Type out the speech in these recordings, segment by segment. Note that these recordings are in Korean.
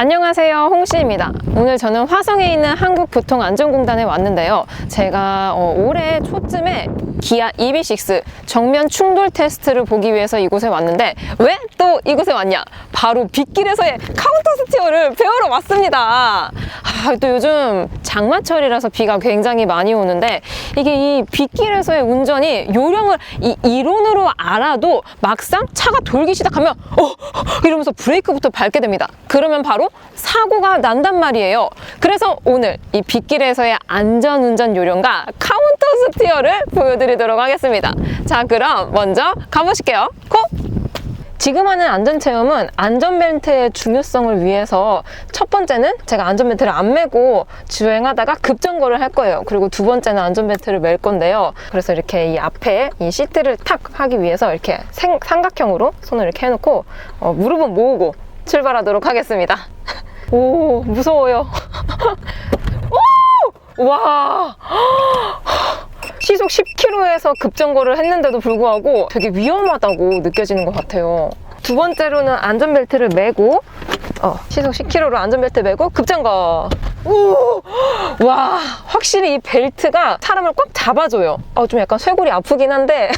안녕하세요, 홍씨입니다. 오늘 저는 화성에 있는 한국교통안전공단에 왔는데요. 제가 올해 초쯤에 기아 EV6 정면 충돌 테스트를 보기 위해서 이곳에 왔는데 왜 또 이곳에 왔냐? 바로 빗길에서의 카운터 스티어를 배우러 왔습니다. 또 요즘 장마철이라서 비가 굉장히 많이 오는데 이게 이 빗길에서의 운전이 요령을 이론으로 알아도 막상 차가 돌기 시작하면 이러면서 브레이크부터 밟게 됩니다. 그러면 바로 사고가 난단 말이에요. 그래서 오늘 이 빗길에서의 안전운전 요령과 카운터 스티어를 보여드리도록 하겠습니다. 자, 그럼 먼저 가보실게요. 고! 지금 하는 안전체험은 안전벨트의 중요성을 위해서 첫 번째는 제가 안전벨트를 안 매고 주행하다가 급정거를 할 거예요. 그리고 두 번째는 안전벨트를 맬 건데요. 그래서 이렇게 이 앞에 이 시트를 탁 하기 위해서 이렇게 삼각형으로 손을 이렇게 해놓고 무릎은 모으고 출발하도록 하겠습니다. 오, 무서워요. 오! 와! 시속 10km에서 급정거를 했는데도 불구하고 되게 위험하다고 느껴지는 것 같아요. 두 번째로는 안전벨트를 매고 시속 10km로 안전벨트 매고 급정거. 오! 와, 확실히 이 벨트가 사람을 꽉 잡아줘요. 좀 약간 쇄골이 아프긴 한데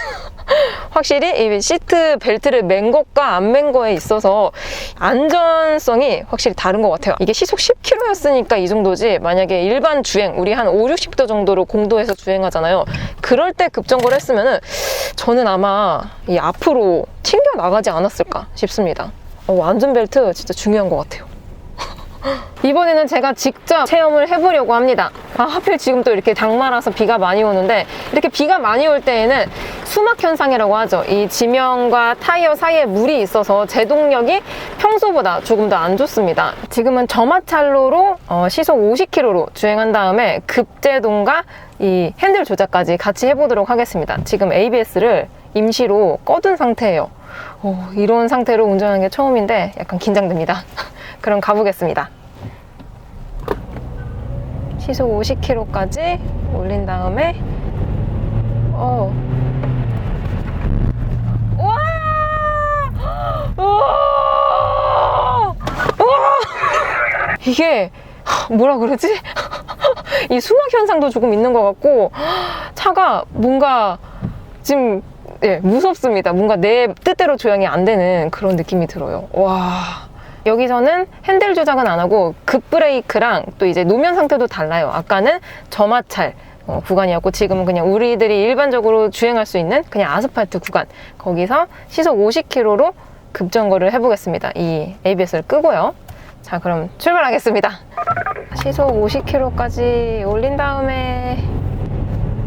확실히 이 시트 벨트를 맨 것과 안 맨 거에 있어서 안전성이 확실히 다른 것 같아요. 이게 시속 10km였으니까 이 정도지, 만약에 일반 주행, 우리 한 5, 60도 정도로 공도에서 주행하잖아요. 그럴 때 급정거를 했으면은 저는 아마 이 앞으로 튕겨나가지 않았을까 싶습니다. 안전벨트 진짜 중요한 것 같아요. 이번에는 제가 직접 체험을 해보려고 합니다. 하필 지금 또 이렇게 장마라서 비가 많이 오는데, 이렇게 비가 많이 올 때에는 수막 현상이라고 하죠. 이 지면과 타이어 사이에 물이 있어서 제동력이 평소보다 조금 더 안 좋습니다. 지금은 점화찰로로 시속 50km로 주행한 다음에 급제동과 이 핸들 조작까지 같이 해보도록 하겠습니다. 지금 ABS를 임시로 꺼둔 상태예요. 이런 상태로 운전하는 게 처음인데 약간 긴장됩니다. 그럼 가보겠습니다. 시속 50km까지 올린 다음에 우와! 이게 뭐라 그러지? 이 수막 현상도 조금 있는 것 같고, 차가 뭔가 지금 무섭습니다. 뭔가 내 뜻대로 조향이 안 되는 그런 느낌이 들어요. 와. 여기서는 핸들 조작은 안 하고 급브레이크랑 또 이제 노면 상태도 달라요. 아까는 점화찰 구간이었고, 지금은 그냥 우리들이 일반적으로 주행할 수 있는 그냥 아스팔트 구간, 거기서 시속 50km로 급정거를 해보겠습니다. 이 ABS를 끄고요. 자, 그럼 출발하겠습니다. 시속 50km까지 올린 다음에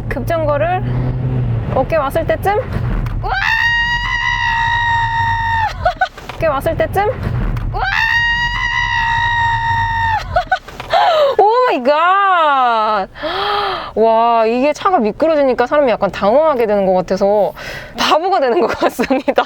급정거를 어깨 왔을 때쯤, 우와! 어깨 왔을 때쯤, 오 마이 갓! 와, 이게 차가 미끄러지니까 사람이 약간 당황하게 되는 것 같아서 바보가 되는 것 같습니다.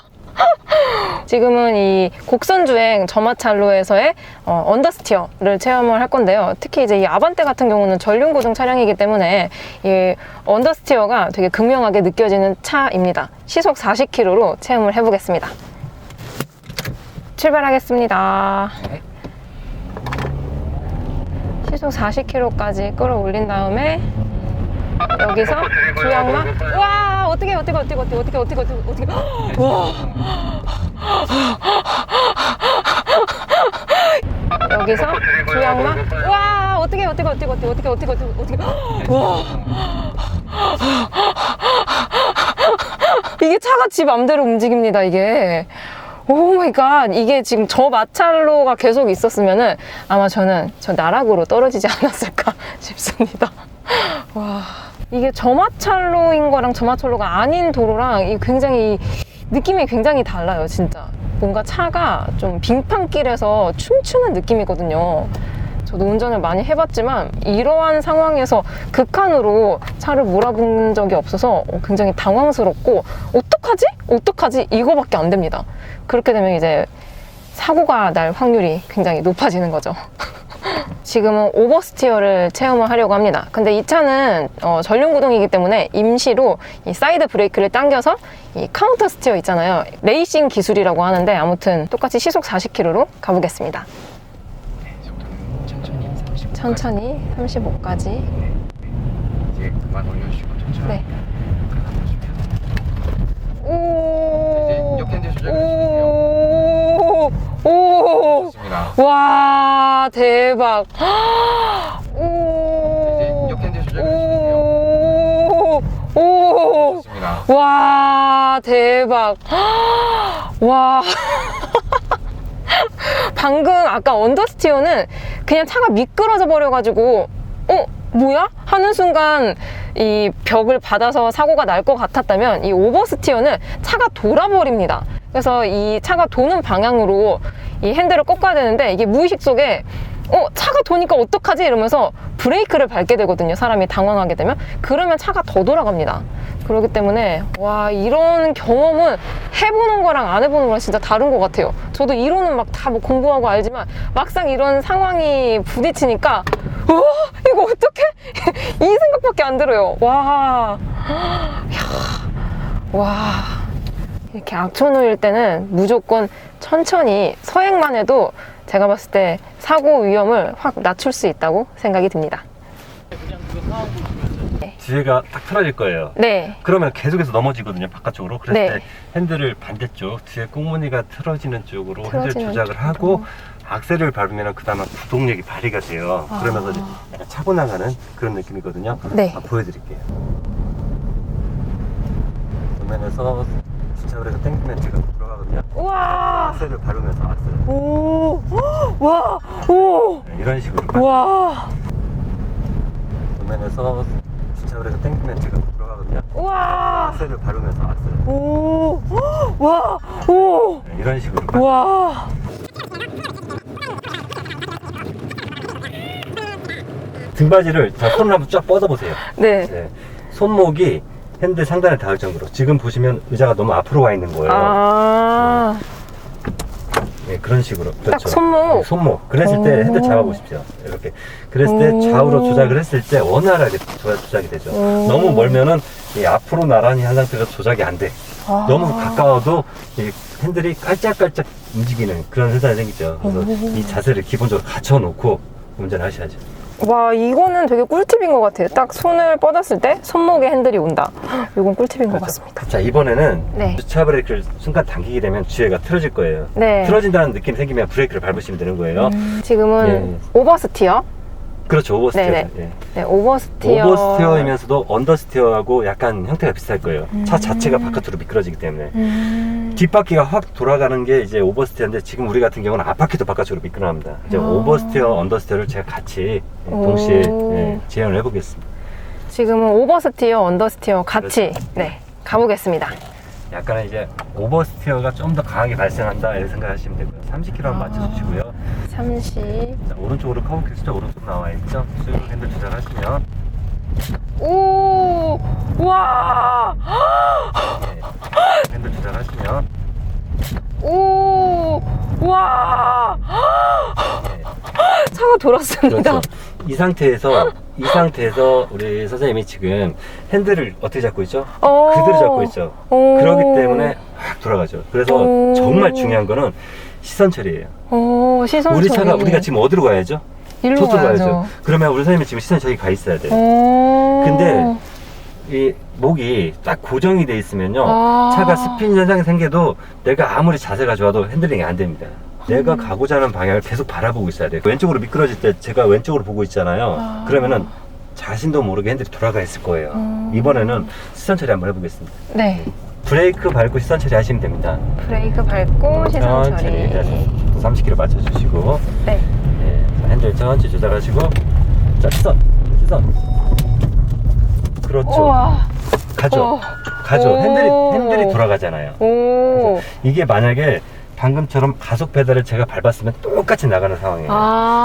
지금은 이 곡선주행 점화찰로에서의 언더스티어를 체험을 할 건데요. 특히 이제 이 아반떼 같은 경우는 전륜구동 차량이기 때문에 이 언더스티어가 되게 극명하게 느껴지는 차입니다. 시속 40km로 체험을 해보겠습니다. 출발하겠습니다. 시속 40km까지 끌어올린 다음에 여기서 주행막, 와, 어떻게 와, 여기서 주행막, 와, 어떻게 와, 이게 차가 지 맘대로 움직입니다. 이게 오 마이 갓. 이게 지금 저 마찰로가 계속 있었으면은 아마 저는 저 나락으로 떨어지지 않았을까 싶습니다. 와, 이게 저마찰로인 거랑 저마찰로가 아닌 도로랑 이 굉장히 느낌이 굉장히 달라요. 진짜 뭔가 차가 좀 빙판길에서 춤추는 느낌이거든요. 저도 운전을 많이 해봤지만 이러한 상황에서 극한으로 차를 몰아본 적이 없어서 굉장히 당황스럽고, 어떡하지? 이거밖에 안 됩니다. 그렇게 되면 이제 사고가 날 확률이 굉장히 높아지는 거죠. 지금은 오버스티어를 체험을 하려고 합니다. 근데 이 차는 전륜구동이기 때문에 임시로 이 사이드 브레이크를 당겨서 이 카운터 스티어 있잖아요. 레이싱 기술이라고 하는데, 아무튼 똑같이 시속 40km로 가보겠습니다. 천천히 35까지. 이제 그만 올려주시고 천천히. 네. 감아주시면. 오. 이제 역핸드 조작을 해주시면. 오. 좋습니다. 와, 대박. 오. 이제 역핸드 조작을 해주시면. 오. 좋습니다. 와, 대박. 와. 방금 아까 언더스티어는 그냥 차가 미끄러져 버려가지고 뭐야? 하는 순간 이 벽을 받아서 사고가 날 것 같았다면 이 오버스티어는 차가 돌아버립니다. 그래서 이 차가 도는 방향으로 이 핸들을 꺾어야 되는데 이게 무의식 속에 차가 도니까 어떡하지? 이러면서 브레이크를 밟게 되거든요. 사람이 당황하게 되면. 그러면 차가 더 돌아갑니다. 그렇기 때문에 와, 이런 경험은 해보는 거랑 안 해보는 거랑 진짜 다른 것 같아요. 저도 이론은 막 다 뭐 공부하고 알지만 막상 이런 상황이 부딪히니까 이거 어떡해? 이 생각밖에 안 들어요. 와, 와, 이렇게 악천후일 때는 무조건 천천히 서행만 해도 제가 봤을 때 사고 위험을 확 낮출 수 있다고 생각이 듭니다. 뒤에가 딱 틀어질 거예요. 네. 그러면 계속해서 넘어지거든요, 바깥쪽으로. 그랬을 네. 때 핸들을 반대쪽, 뒤에 꽁무니가 틀어지는 쪽으로 핸들 틀어지는 조작을 쪽으로. 하고 악셀을 밟으면 그 다음에 구동력이 발휘가 돼요. 그러면서 이제 약간 차고 나가는 그런 느낌이거든요. 네. 보여드릴게요. 도면에서 주차를 해서 땡기면 제가 들어가거든요. 우와. 악셀을 밟으면서 악셀. 오. 와. 오. 네, 이런 식으로. 와. 도면에서 주차를 해서 땡기면 제가 들어가거든요. 우와. 악셀을 밟으면서 악셀. 오. 와. 오. 네, 이런 식으로. 와. 등받이를 손을 한번 쫙 뻗어보세요. 네. 네. 손목이 핸들 상단에 닿을 정도로. 지금 보시면 의자가 너무 앞으로 와 있는 거예요. 아. 네, 그런 식으로. 그렇죠. 딱 손목. 네, 손목. 그랬을 때 오. 핸들 잡아보십시오. 이렇게. 그랬을 때 오. 좌우로 조작을 했을 때 원활하게 조작이 되죠. 오. 너무 멀면은 이 앞으로 나란히 한 상태로 조작이 안 돼. 아. 너무 가까워도 이 핸들이 깔짝깔짝 움직이는 그런 현상이 생기죠. 그래서 이 자세를 기본적으로 갖춰놓고 운전을 하셔야죠. 와, 이거는 되게 꿀팁인 것 같아요. 딱 손을 뻗었을 때 손목에 핸들이 온다. 이건 꿀팁인 것 같습니다. 자, 이번에는 네. 주차 브레이크를 순간 당기게 되면 뒤에가 틀어질 거예요. 네. 틀어진다는 느낌이 생기면 브레이크를 밟으시면 되는 거예요. 지금은 예. 오버스티어. 그렇죠, 오버스티어. 네네. 예. 네, 오버스티어. 오버스티어이면서도 언더스티어하고 약간 형태가 비슷할 거예요. 차 자체가 바깥으로 미끄러지기 때문에. 뒷바퀴가 확 돌아가는 게 이제 오버스티어인데 지금 우리 같은 경우는 앞바퀴도 바깥으로 미끄러납니다. 이제 오버스티어, 언더스티어를 제가 같이 동시에 재현을 해보겠습니다. 지금은 오버스티어, 언더스티어 같이 그렇죠. 네, 가보겠습니다. 약간 이제 오버스티어가 좀 더 강하게 발생한다 이렇게 생각하시면 되고요. 30km 한번 맞춰주시고요. 30. 자, 오른쪽으로 커브 큐스가 오른쪽 나와 있죠. 쭉 핸들 조작하시면 오, 와, 핸들 조작하시면 오, 와, 차가 돌았습니다. 그렇죠. 이 상태에서 우리 선생님이 지금 핸들을 어떻게 잡고 있죠? 그대로 잡고 있죠. 그렇기 때문에 확 돌아가죠. 그래서 정말 중요한 거는 시선 처리예요. 시선 우리 처리. 차가 우리가 지금 어디로 가야죠? 일로 저쪽으로 가야죠. 그러면 우리 선생님이 지금 시선 저기 가 있어야 돼요. 근데 이 목이 딱 고정이 돼 있으면요, 차가 스핀 현상이 생겨도 내가 아무리 자세가 좋아도 핸들링이 안 됩니다. 내가 가고자 하는 방향을 계속 바라보고 있어야 돼요. 왼쪽으로 미끄러질 때 제가 왼쪽으로 보고 있잖아요. 그러면은 자신도 모르게 핸들이 돌아가 있을 거예요. 이번에는 시선 처리 한번 해보겠습니다. 네. 브레이크 밟고 시선 처리 하시면 됩니다. 브레이크 밟고 시선 처리. 30km 맞춰주시고, 네. 핸들 천천히 조작하시고, 자, 시선. 그렇죠. 우와. 가죠. 핸들이 돌아가잖아요. 오. 이게 만약에 방금처럼 가속 페달을 제가 밟았으면 똑같이 나가는 상황이에요.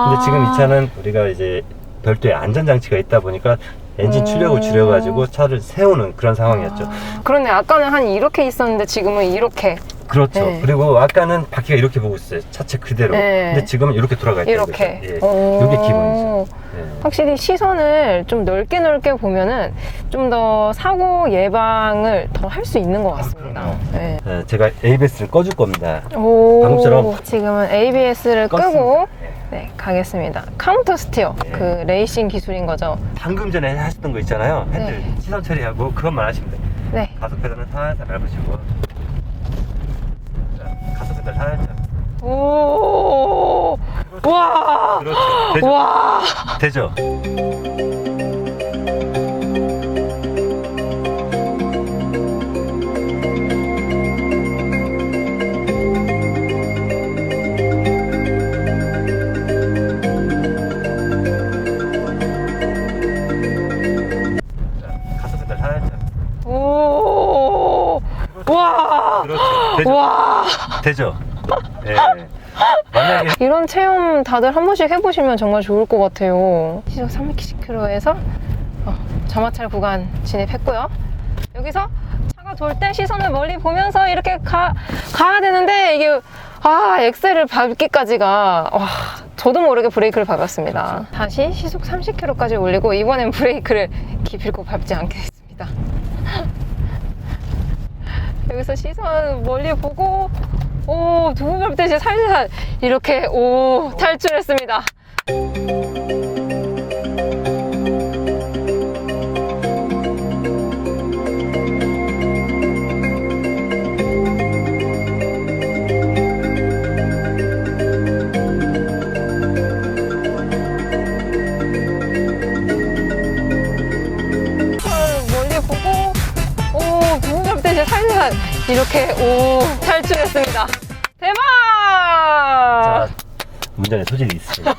근데 지금 이 차는 우리가 이제 별도의 안전장치가 있다 보니까 엔진 출력을 줄여가지고 차를 세우는 그런 상황이었죠. 그러네. 아까는 한 이렇게 있었는데 지금은 이렇게. 그렇죠. 네. 그리고 아까는 바퀴가 이렇게 보고 있어요. 차체 그대로. 네. 근데 지금은 이렇게 돌아가 있다. 이렇게. 이게 기본이죠. 네. 확실히 시선을 좀 넓게 보면은 좀 더 사고 예방을 더 할 수 있는 것 같습니다. 네. 제가 ABS를 꺼줄 겁니다. 오. 방금처럼 지금은 ABS를 껐습니다. 끄고 네. 네, 가겠습니다. 카운터 스티어. 네. 그 레이싱 기술인 거죠. 방금 전에 하셨던 거 있잖아요. 핸들 네. 시선 처리하고 그것만 하시면 돼요. 네. 가속 페달은 살살 밟으시고. 자, 가속 페달 살짝. 오, 와, 그렇죠. 되죠? 와. 되죠? 자, 가속 페달 살짝. 오, 와, 그렇죠. 되죠? 와. 되죠? 예. 만약에 이런 체험 다들 한 번씩 해보시면 정말 좋을 것 같아요. 시속 310km에서 점하찰 구간 진입했고요. 여기서 차가 돌 때 시선을 멀리 보면서 이렇게 가야 되는데 이게 엑셀을 밟기까지가 저도 모르게 브레이크를 밟았습니다. 다시 시속 30km까지 올리고 이번엔 브레이크를 기필코 밟지 않겠습니다. 여기서 시선 멀리 보고 두 번 밟듯이 살살 이렇게 탈출했습니다. 멀리 보고 두 번 밟듯이 살살 이렇게 탈출했습니다. 대박! 자, 운전에 소질이 있으세요.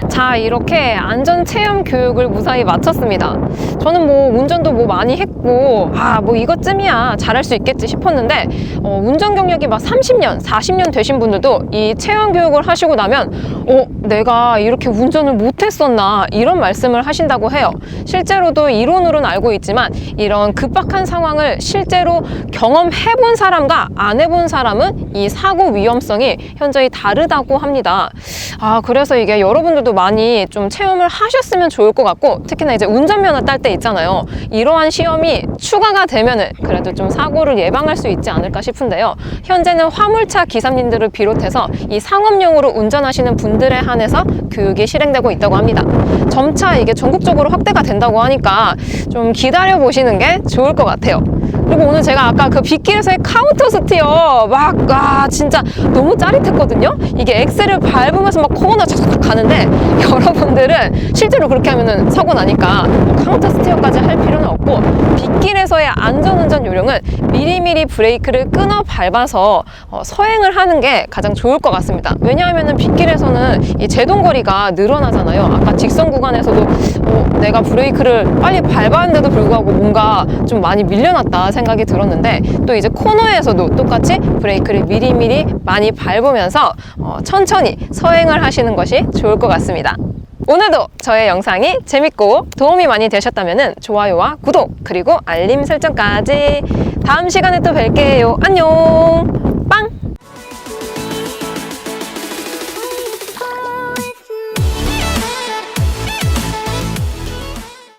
자, 이렇게 안전체험 교육을 무사히 마쳤습니다. 저는 운전도 많이 했고 이것쯤이야 잘할 수 있겠지 싶었는데 운전 경력이 30년, 40년 되신 분들도 이 체험 교육을 하시고 나면 내가 이렇게 운전을 못했었나 이런 말씀을 하신다고 해요. 실제로도 이론으로는 알고 있지만 이런 급박한 상황을 실제로 경험해본 사람과 안 해본 사람은 이 사고 위험성이 현저히 다르다고 합니다. 그래서 이게 여러분들도 많이 좀 체험을 하셨으면 좋을 것 같고, 특히나 이제 운전면허 딸 때 있잖아요. 이러한 시험이 추가가 되면은 그래도 좀 사고를 예방할 수 있지 않을까 싶은데요. 현재는 화물차 기사님들을 비롯해서 이 상업용으로 운전하시는 분들에 한해서 교육이 실행되고 있다고 합니다. 점차 이게 전국적으로 확대가 된다고 하니까 좀 기다려 보시는 게 좋을 것 같아요. 그리고 오늘 제가 아까 그 빗길에서의 카운터 스티어 진짜 너무 짜릿했거든요. 이게 엑셀을 밟으면서 코너 착착 가는데 여러분들은 실제로 그렇게 하면은 사고 나니까 카운터 스티어까지 할 필요는 없고, 빗길에서의 안전운전 요령은 미리미리 브레이크를 끊어 밟아서 서행을 하는 게 가장 좋을 것 같습니다. 왜냐하면은 빗길에서는 이 제동거리가 늘어나잖아요. 아까 직선 구간에서도 내가 브레이크를 빨리 밟았는데도 불구하고 뭔가 좀 많이 밀려났다 생각이 들었는데, 또 이제 코너에서도 똑같이 브레이크를 미리미리 많이 밟으면서 천천히 서행을 하시는 것이 좋을 것 같습니다. 오늘도 저의 영상이 재밌고 도움이 많이 되셨다면 좋아요와 구독, 그리고 알림 설정까지. 다음 시간에 또 뵐게요. 안녕! 빵!